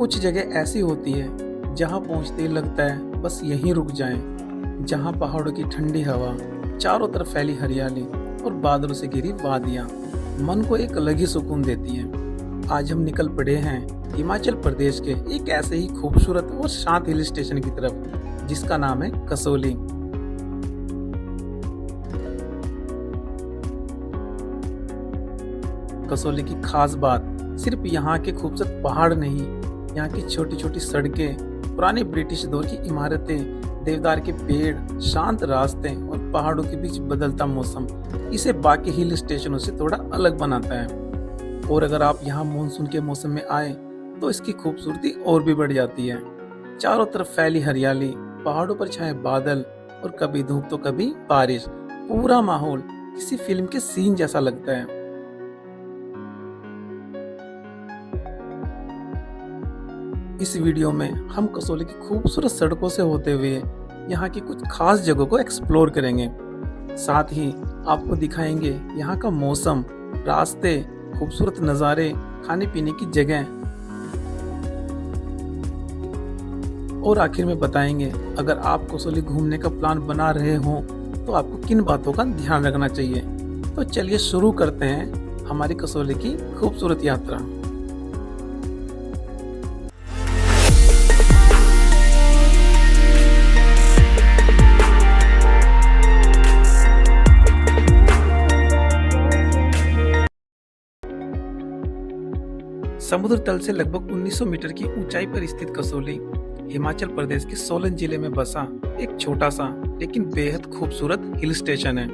कुछ जगह ऐसी होती है जहाँ पहुँचते ही लगता है बस यहीं रुक जाएं, जहाँ पहाड़ों की ठंडी हवा, चारों तरफ फैली हरियाली और बादलों से घिरी वादियाँ मन को एक अलग ही सुकून देती हैं। आज हम निकल पड़े हैं हिमाचल प्रदेश के एक ऐसे ही खूबसूरत और शांत हिल स्टेशन की तरफ जिसका नाम है कसोली। कसोली की खास बात सिर्फ यहाँ के खूबसूरत पहाड़ नहीं, यहाँ की छोटी छोटी सड़कें, पुराने ब्रिटिश दौर की इमारतें, देवदार के पेड़, शांत रास्ते और पहाड़ों के बीच बदलता मौसम इसे बाकी हिल स्टेशनों से थोड़ा अलग बनाता है। और अगर आप यहाँ मानसून के मौसम में आए तो इसकी खूबसूरती और भी बढ़ जाती है। चारों तरफ फैली हरियाली, पहाड़ों पर छाए बादल और कभी धूप तो कभी बारिश, पूरा माहौल किसी फिल्म के सीन जैसा लगता है। इस वीडियो में हम कसोली की खूबसूरत सड़कों से होते हुए यहाँ की कुछ खास जगहों को एक्सप्लोर करेंगे। साथ ही आपको दिखाएंगे यहाँ का मौसम, रास्ते, खूबसूरत नज़ारे, खाने पीने की जगह और आखिर में बताएंगे अगर आप कसोली घूमने का प्लान बना रहे हो तो आपको किन बातों का ध्यान रखना चाहिए। तो चलिए शुरू करते हैं हमारी कसोली की खूबसूरत यात्रा। समुद्र तल से लगभग 1900 मीटर की ऊंचाई पर स्थित कसोली हिमाचल प्रदेश के सोलन जिले में बसा एक छोटा सा लेकिन बेहद खूबसूरत हिल स्टेशन है।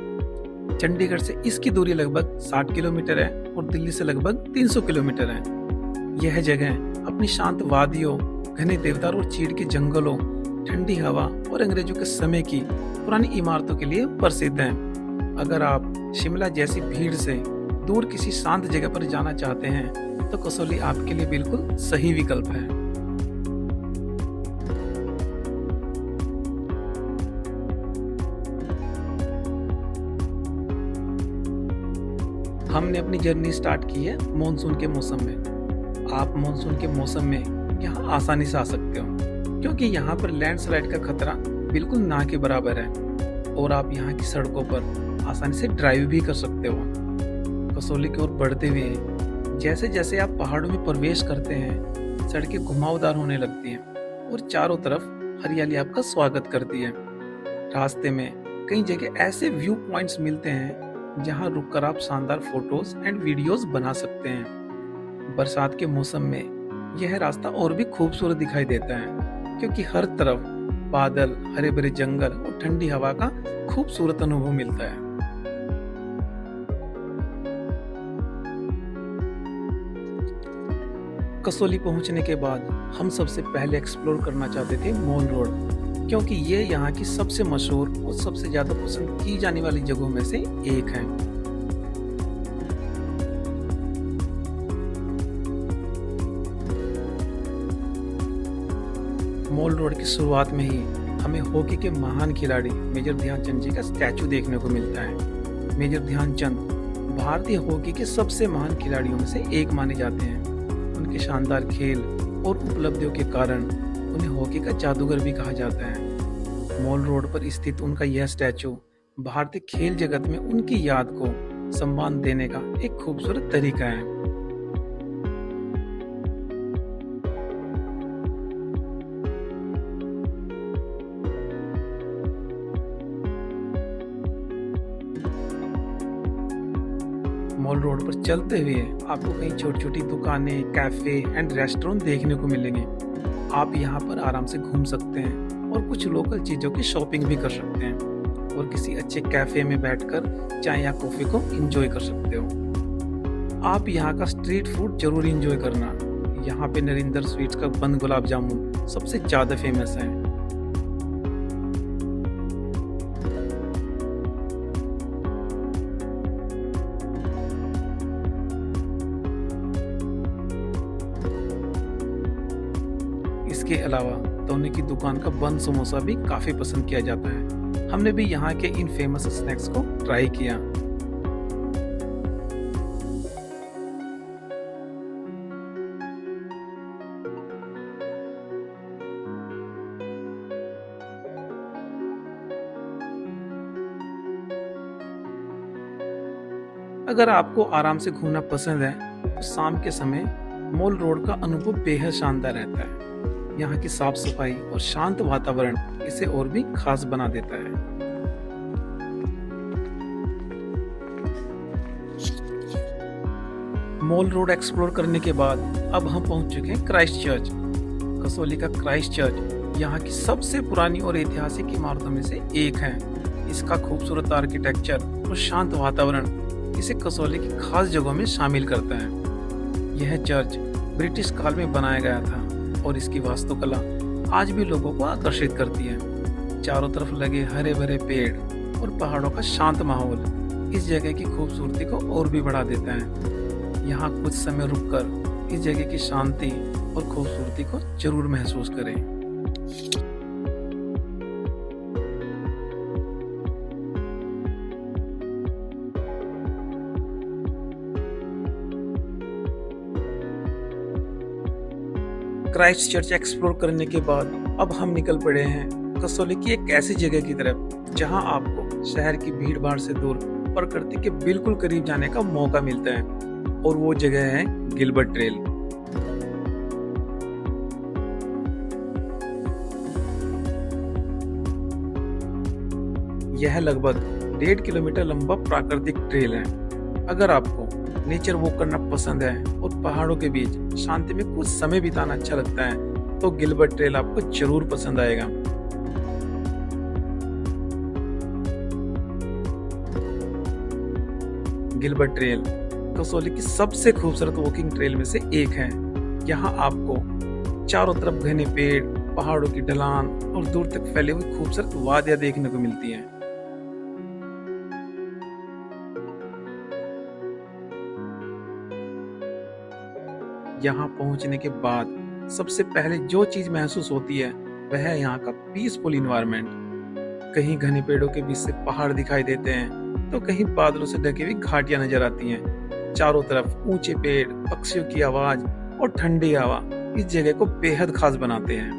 चंडीगढ़ से इसकी दूरी लगभग 60 किलोमीटर है और दिल्ली से लगभग 300 किलोमीटर है। यह जगह अपनी शांत वादियों, घने देवदार और चीड़ के जंगलों, ठंडी हवा और अंग्रेजों के समय की पुरानी इमारतों के लिए प्रसिद्ध है। अगर आप शिमला जैसी भीड़ से दूर किसी शांत जगह पर जाना चाहते हैं तो कसोली आपके लिए बिल्कुल सही विकल्प है। हमने अपनी जर्नी स्टार्ट की है मॉनसून के मौसम में। आप मॉनसून के मौसम में यहाँ आसानी से आ सकते हो क्योंकि यहाँ पर लैंडस्लाइड का खतरा बिल्कुल ना के बराबर है और आप यहाँ की सड़कों पर आसानी से ड्राइव भी कर सकते हो। कसोली की ओर बढ़ते हुए जैसे जैसे आप पहाड़ों में प्रवेश करते हैं, सड़कें घुमावदार होने लगती हैं और चारों तरफ हरियाली आपका स्वागत करती है। रास्ते में कई जगह ऐसे व्यू पॉइंट्स मिलते हैं जहां रुककर आप शानदार फोटोज एंड वीडियोस बना सकते हैं। बरसात के मौसम में यह रास्ता और भी खूबसूरत दिखाई देता है क्योंकि हर तरफ बादल, हरे भरे जंगल और ठंडी हवा का खूबसूरत अनुभव मिलता है। कसोली पहुंचने के बाद हम सबसे पहले एक्सप्लोर करना चाहते थे मॉल रोड क्योंकि ये यहाँ की सबसे मशहूर और सबसे ज्यादा पसंद की जाने वाली जगहों में से एक है। मॉल रोड की शुरुआत में ही हमें हॉकी के महान खिलाड़ी मेजर ध्यानचंद जी का स्टैचू देखने को मिलता है। मेजर ध्यानचंद भारतीय हॉकी के सबसे महान खिलाड़ियों में से एक माने जाते हैं। उनके शानदार खेल और उपलब्धियों के कारण उन्हें हॉकी का जादूगर भी कहा जाता है। मॉल रोड पर स्थित उनका यह स्टैचू भारतीय खेल जगत में उनकी याद को सम्मान देने का एक खूबसूरत तरीका है। मॉल रोड पर चलते हुए आपको कई छोटी छोटी दुकानें, कैफे एंड रेस्टोरेंट देखने को मिलेंगे। आप यहाँ पर आराम से घूम सकते हैं और कुछ लोकल चीज़ों की शॉपिंग भी कर सकते हैं और किसी अच्छे कैफे में बैठकर चाय या कॉफ़ी को एंजॉय कर सकते हो। आप यहाँ का स्ट्रीट फूड जरूर एंजॉय करना। यहाँ पे नरिंदर स्वीट्स का बंद गुलाब जामुन सबसे ज़्यादा फेमस है। इसके अलावा तोने की दुकान का बंद समोसा भी काफी पसंद किया जाता है। हमने भी यहाँ के इन फेमस स्नैक्स को ट्राई किया। अगर आपको आराम से घूमना पसंद है तो शाम के समय मॉल रोड का अनुभव बेहद शानदार रहता है। यहाँ की साफ सफाई और शांत वातावरण इसे और भी खास बना देता है। मॉल रोड एक्सप्लोर करने के बाद अब हम पहुंच चुके हैं क्राइस्ट चर्च। कसौली का क्राइस्ट चर्च यहाँ की सबसे पुरानी और ऐतिहासिक इमारतों में से एक है। इसका खूबसूरत आर्किटेक्चर और शांत वातावरण इसे कसौली की खास जगहों में शामिल करता है। यह चर्च ब्रिटिश काल में बनाया गया था और इसकी वास्तुकला आज भी लोगों को आकर्षित करती है। चारों तरफ लगे हरे भरे पेड़ और पहाड़ों का शांत माहौल इस जगह की खूबसूरती को और भी बढ़ा देता है। यहाँ कुछ समय रुककर इस जगह की शांति और खूबसूरती को जरूर महसूस करें। क्राइस्ट चर्च एक्सप्लोर करने के बाद अब हम निकल पड़े हैं कसौली की एक ऐसी जगह की तरफ जहां आपको शहर की भीड़ भाड़ से दूर प्रकृति के बिल्कुल करीब जाने का मौका मिलता है, और वो जगह है गिलबर्ट ट्रेल। यह लगभग 1.5 किलोमीटर लंबा प्राकृतिक ट्रेल है। अगर आपको नेचर वॉक करना पसंद है और पहाड़ों के बीच शांति में कुछ समय बिताना अच्छा लगता है तो गिलबर्ट ट्रेल आपको जरूर पसंद आएगा। गिलबर्ट ट्रेल कसौली की सबसे खूबसूरत वॉकिंग ट्रेल में से एक है। यहाँ आपको चारों तरफ घने पेड़, पहाड़ों की ढलान और दूर तक फैली हुई खूबसूरत वादियां देखने को मिलती हैं। यहाँ पहुंचने के बाद सबसे पहले जो चीज महसूस होती है वह है यहाँ का पीसफुल इन्वायरमेंट। कहीं घने पेड़ों के बीच से पहाड़ दिखाई देते हैं तो कहीं बादलों से ढकी हुई घाटियां नजर आती हैं। चारों तरफ ऊंचे पेड़, पक्षियों की आवाज और ठंडी हवा इस जगह को बेहद खास बनाते हैं।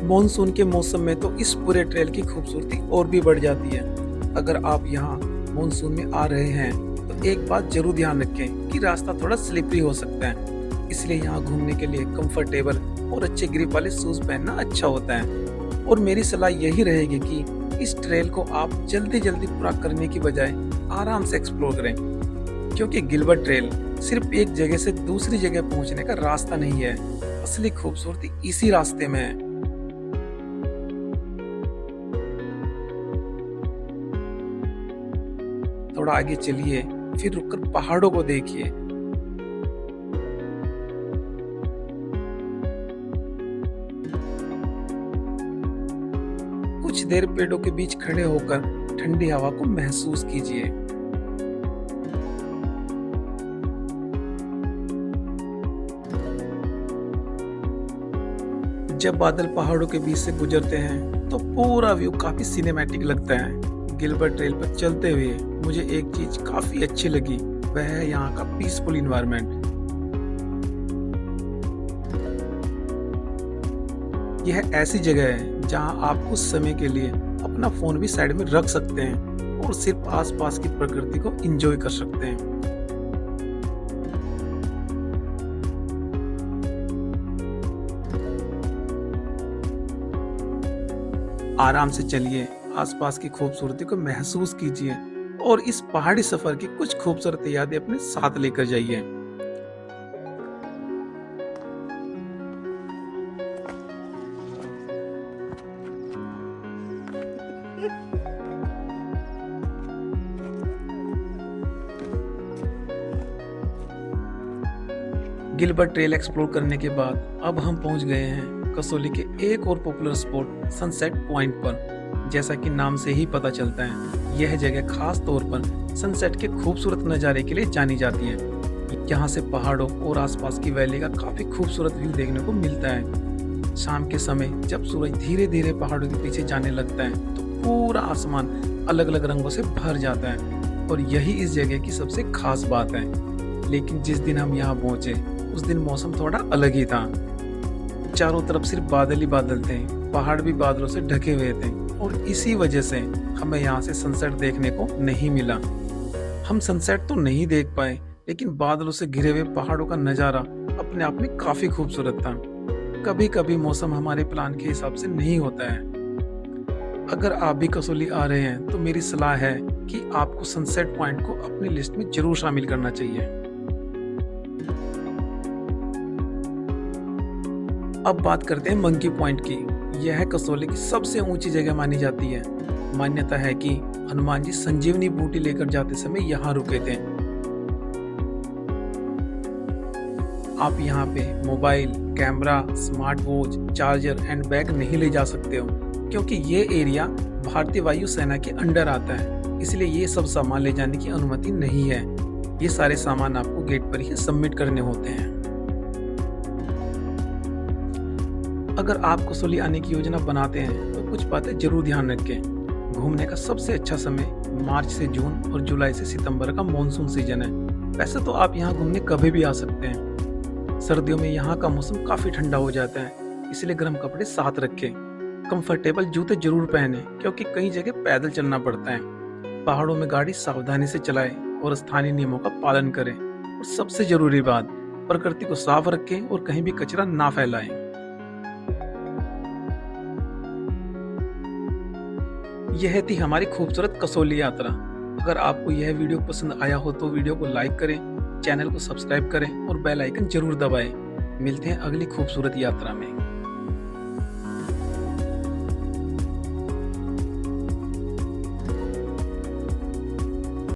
मॉनसून के मौसम में तो इस पूरे ट्रेल की खूबसूरती और भी बढ़ जाती है। अगर आप यहाँ मॉनसून में आ रहे हैं तो एक बात जरूर ध्यान रखें कि रास्ता थोड़ा स्लिपरी हो सकता है, इसलिए यहाँ घूमने के लिए कंफर्टेबल और अच्छे ग्रिप वाले शूज पहनना अच्छा होता है। और मेरी सलाह यही रहेगी कि इस ट्रेल को आप जल्दी जल्दी पूरा करने की बजाय आराम से एक्सप्लोर करें, क्योंकि गिलबर्ट ट्रेल सिर्फ एक जगह से दूसरी जगह पहुंचने का रास्ता नहीं है, असली खूबसूरती इसी रास्ते में है। थोड़ा आगे चलिए, फिर रुककर पहाड़ों को देखिए। कुछ देर पेड़ों के बीच खड़े होकर ठंडी हवा को महसूस कीजिए। जब बादल पहाड़ों के बीच से गुजरते हैं तो पूरा व्यू काफी सिनेमैटिक लगता है। गिलबर्ट ट्रेल पर चलते हुए मुझे एक चीज काफी अच्छी लगी, वह है यहाँ का पीसफुल इन्वायरमेंट। यह ऐसी जगह है जहाँ आप कुछ समय के लिए अपना फोन भी साइड में रख सकते हैं और सिर्फ आसपास की प्रकृति को एंजॉय कर सकते हैं। आराम से चलिए, आसपास की खूबसूरती को महसूस कीजिए और इस पहाड़ी सफर की कुछ खूबसूरत यादें अपने साथ लेकर जाइए। गिलबर्ट ट्रेल एक्सप्लोर करने के बाद अब हम पहुंच गए हैं कसौली के एक और पॉपुलर स्पॉट सनसेट पॉइंट पर। जैसा कि नाम से ही पता चलता है, यह जगह खास तौर पर सनसेट के खूबसूरत नज़ारे के लिए जानी जाती है। यहाँ से पहाड़ों और आसपास की वैली का काफी खूबसूरत व्यू देखने को मिलता है। शाम के समय जब सूरज धीरे धीरे पहाड़ों के पीछे जाने लगता है तो पूरा आसमान अलग अलग रंगों से भर जाता है और यही इस जगह की सबसे खास बात है। लेकिन जिस दिन हम यहाँ पहुंचे उस दिन मौसम थोड़ा अलग ही था। चारों तरफ सिर्फ बादल ही बादल थे, पहाड़ भी बादलों से ढके हुए थे और इसी वजह से हमें यहाँ से सनसेट देखने को नहीं मिला। हम सनसेट तो नहीं देख पाए, लेकिन बादलों से घिरे हुए पहाड़ों का नज़ारा अपने आप में काफ़ी खूबसूरत था। कभी कभी मौसम हमारे प्लान के हिसाब से नहीं होता है। अगर आप भी कसौली आ रहे हैं तो मेरी सलाह है कि आपको सनसेट पॉइंट को अपनी लिस्ट में जरूर शामिल करना चाहिए। अब बात करते हैं मंकी पॉइंट की। यह कसौली की सबसे ऊंची जगह मानी जाती है। मान्यता है कि हनुमान जी संजीवनी बूटी लेकर जाते समय यहाँ रुके थे। आप यहाँ पे mobile, camera, smart watch, charger and bag नहीं ले जा सकते हो, क्योंकि ये एरिया भारतीय वायु सेना के अंडर आता है। इसलिए ये सब सामान ले जाने की अनुमति नहीं है। ये सारे सामान आपको गेट पर ही सबमिट करने होते हैं। अगर आप कसौली आने की योजना बनाते हैं तो कुछ बातें जरूर ध्यान रखें। घूमने का सबसे अच्छा समय मार्च से जून और जुलाई से सितंबर का मॉनसून सीजन है। वैसे तो आप यहाँ घूमने कभी भी आ सकते हैं। सर्दियों में यहाँ का मौसम काफी ठंडा हो जाता है, इसलिए गर्म कपड़े साथ रखें। कंफर्टेबल जूते जरूर पहने, क्योंकि कई जगह पैदल चलना पड़ता है। पहाड़ों में गाड़ी सावधानी से चलाएं और स्थानीय नियमों का पालन करें। और सबसे जरूरी बात, प्रकृति को साफ रखें और कहीं भी कचरा ना फैलाएं। यह थी हमारी खूबसूरत कसौली यात्रा। अगर आपको यह वीडियो पसंद आया हो तो वीडियो को लाइक करें, चैनल को सब्सक्राइब करें और बेल आइकन जरूर दबाएं। मिलते हैं अगली खूबसूरत यात्रा में।